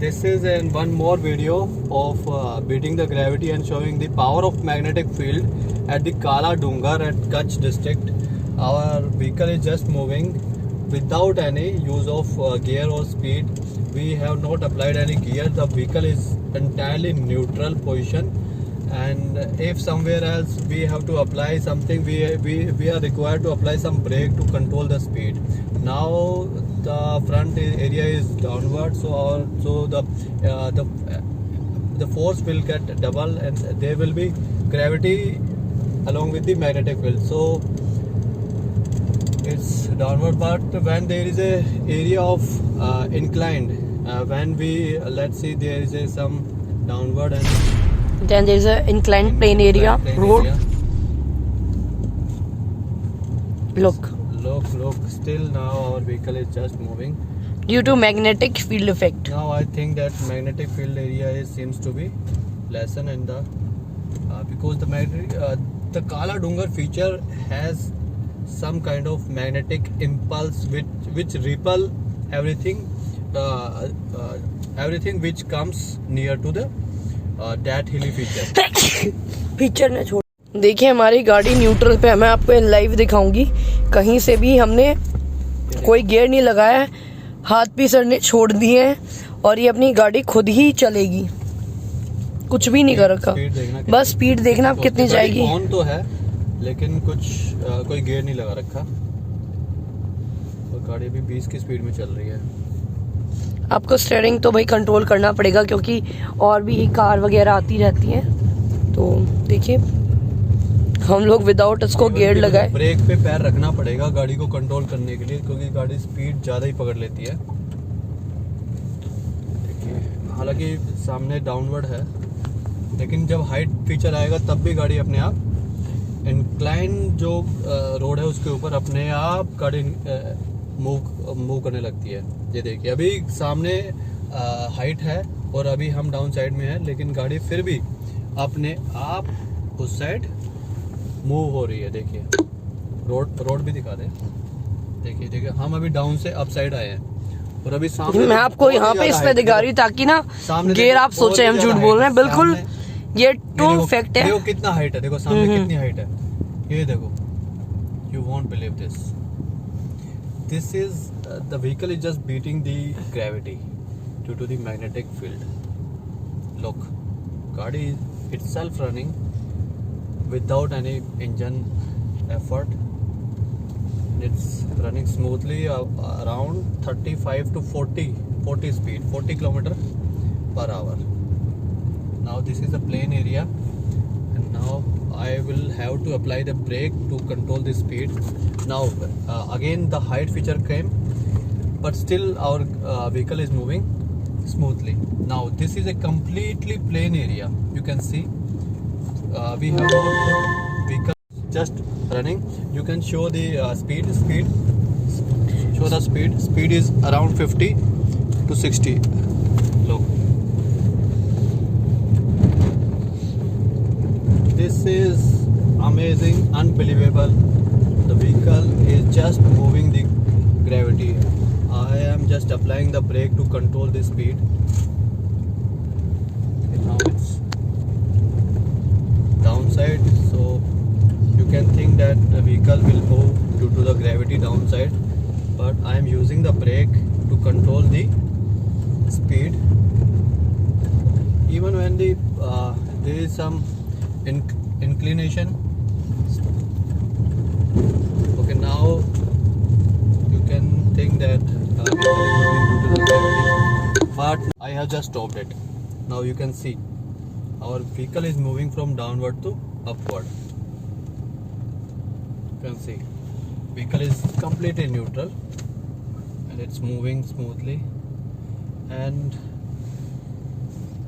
this is one more video of beating the gravity and showing the power of magnetic field at the Kala Dungar at Kutch district. Our vehicle is just moving without any use of gear or speed. We have not applied any gear. The vehicle is entirely neutral position, and if somewhere else we have to apply something, we are required to apply some brake to control the speed. Now the front area is downward, so the force will get double, and there will be gravity along with the magnetic field. So it's downward, but when there is a area of inclined, when we let's see, there is some downward, and then there is a inclined plane area road. Look, still now our vehicle is just moving due to magnetic field effect. now. I think that magnetic field area seems to be lessened, and because the Kala Dungar feature has some kind of magnetic impulse which repel everything which comes near to the that hilly feature. Feature ने छोड़, देखिए हमारी गाड़ी neutral पे है। मैं आपको live दिखाऊंगी, कहीं से भी हमने कोई गियर नहीं लगाया है, हाथ भी सर ने छोड़ दिए हैं और ये अपनी गाड़ी खुद ही चलेगी, कुछ भी नहीं कर रखा। बस स्पीड देखना आप कितनी जाएगी। ऑन तो है लेकिन कोई गियर नहीं लगा रखा, और गाड़ी भी 20 की स्पीड में चल रही है। आपको स्टीयरिंग तो भाई कंट्रोल करना पड़ेगा, क्योंकि और भी कार वगैरह आती रहती हैं। तो देखिए हम लोग विदाउट इसको गियर लगाए, ब्रेक पे पैर रखना पड़ेगा गाड़ी को कंट्रोल करने के लिए, क्योंकि गाड़ी स्पीड ज़्यादा ही पकड़ लेती है। देखिए हालांकि सामने डाउनवर्ड है, लेकिन जब हाइट फीचर आएगा तब भी गाड़ी अपने आप इंक्लाइन जो रोड है उसके ऊपर अपने आप गाड़ी मूव करने लगती है। ये देखिए अभी सामने हाइट है और अभी हम डाउन साइड में है, लेकिन गाड़ी फिर भी अपने आप उस साइड मूव हो रही है। देखिए रोड भी दिखा दे। देखिए हम अभी डाउन से अप साइड आए हैं, और अभी सामने मैं आपको यहाँ पे इसमें दिखा रही हूँ ताकि ना गियर आप सोचे हम झूठ बोल रहे हैं। बिल्कुल ये ट्रू फैक्ट है। देखो कितना हाइट है, देखो सामने कितनी हाइट है, ये देखो। You won't believe this is the vehicle is just beating the gravity due to the magnetic field. Look, गाड़ी itself running without any engine effort. It's running smoothly around 35 to 40 speed, 40 km per hour. Now this is a plain area, and now I will have to apply the brake to control the speed. Now again the height feature came, but still our vehicle is moving smoothly. Now this is a completely plain area. You can see we have our vehicle just running. You can show the speed. Show the speed. Speed is around 50 to 60. Look, this is amazing, unbelievable. The vehicle is just moving the gravity. I am just applying the brake to control the speed. Now it's downside, so you can think that the vehicle will move due to the gravity downside, but I am using the brake to control the speed. Even when there is some inclination. Okay, now you can think that but I have just stopped it. Now you can see our vehicle is moving from downward to upward. You can see vehicle is completely neutral and it's moving smoothly. And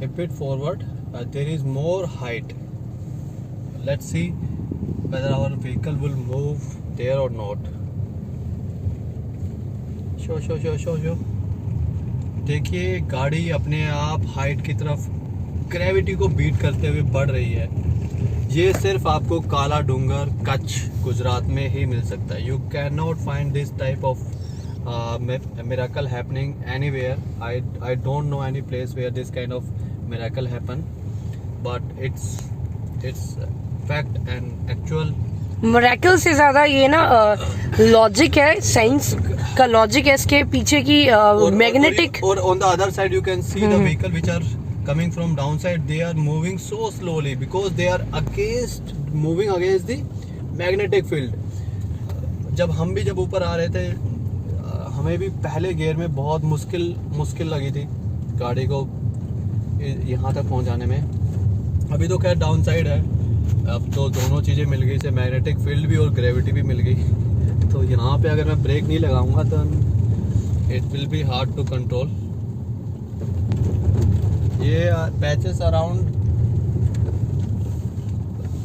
a bit forward, there is more height. Let's see whether our vehicle will move there or not. Show देखिए गाड़ी अपने आप height की तरफ gravity को beat करते हुए बढ़ रही है। ये सिर्फ आपको काला डूंगर कच्छ गुजरात में ही मिल सकता है। You can not find this type of miracle happening anywhere. I don't know any place where this kind of miracle happen, but it's fact and actual. Miracle से ज्यादा ये ना लॉजिक है, साइंस का लॉजिक है इसके पीछे की magnetic. Or on the other side you can see the vehicle which are coming from downside. They are moving so slowly because they are moving against the magnetic field. जब हम भी जब ऊपर आ रहे थे, हमें भी पहले गियर में बहुत मुश्किल लगी थी गाड़ी को यहाँ तक पहुँचाने में. अभी तो खैर डाउन साइड है, अब तो दोनों चीज़ें मिल गई से, मैग्नेटिक फील्ड भी और ग्रेविटी भी मिल गई. तो यहाँ पे अगर मैं ब्रेक नहीं लगाऊंगा तो it will be hard to control. ये पैचेस अराउंड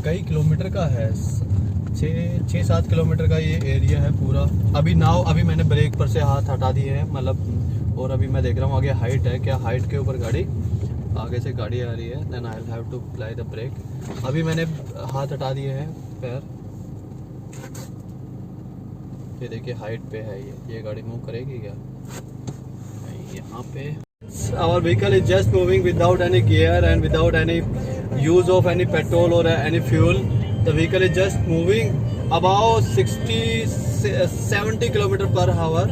कई किलोमीटर का है, 6-7 किलोमीटर का ये एरिया है पूरा. अभी मैंने ब्रेक पर से हाथ हटा दिए हैं, मतलब. और अभी मैं देख रहा हूँ आगे हाइट है, क्या हाइट के ऊपर गाड़ी आगे से गाड़ी आ रही है. Then I will have to apply the brake. अभी मैंने हाथ हटा दिए हैं पैर. ये देखिए हाइट पे है ये गाड़ी मूव करेगी क्या यहाँ पे. Our vehicle is just moving without any gear and without any use of any petrol or any fuel. The vehicle is just moving about 60-70 km per hour.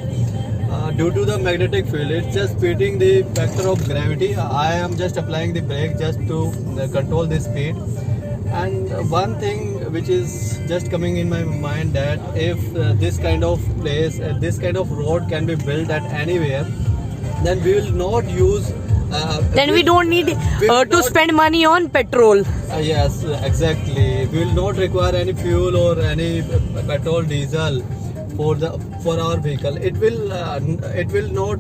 Due to the magnetic field, it's just beating the factor of gravity. I am just applying the brake just to control the speed. And one thing which is just coming in my mind, that if this kind of place, this kind of road can be built at anywhere, then we will not use. Then we don't need to spend money on petrol. Yes, exactly. We will not require any fuel or any petrol, diesel for our vehicle. It will not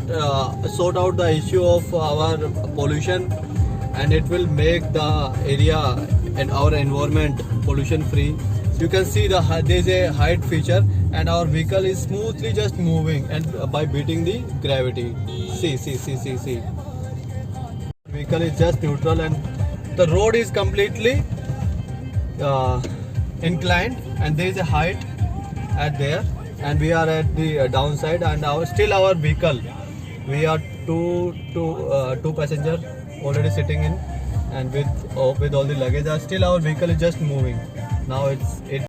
sort out the issue of our pollution, and it will make the area and our environment pollution free. So you can see there is a height feature, and our vehicle is smoothly just moving and by beating the gravity. See. Vehicle is just neutral, and the road is completely inclined, and there is a height at there, and we are at the downside, and our vehicle, we are two passengers already sitting in, and with all the luggage, still our vehicle is just moving. Now it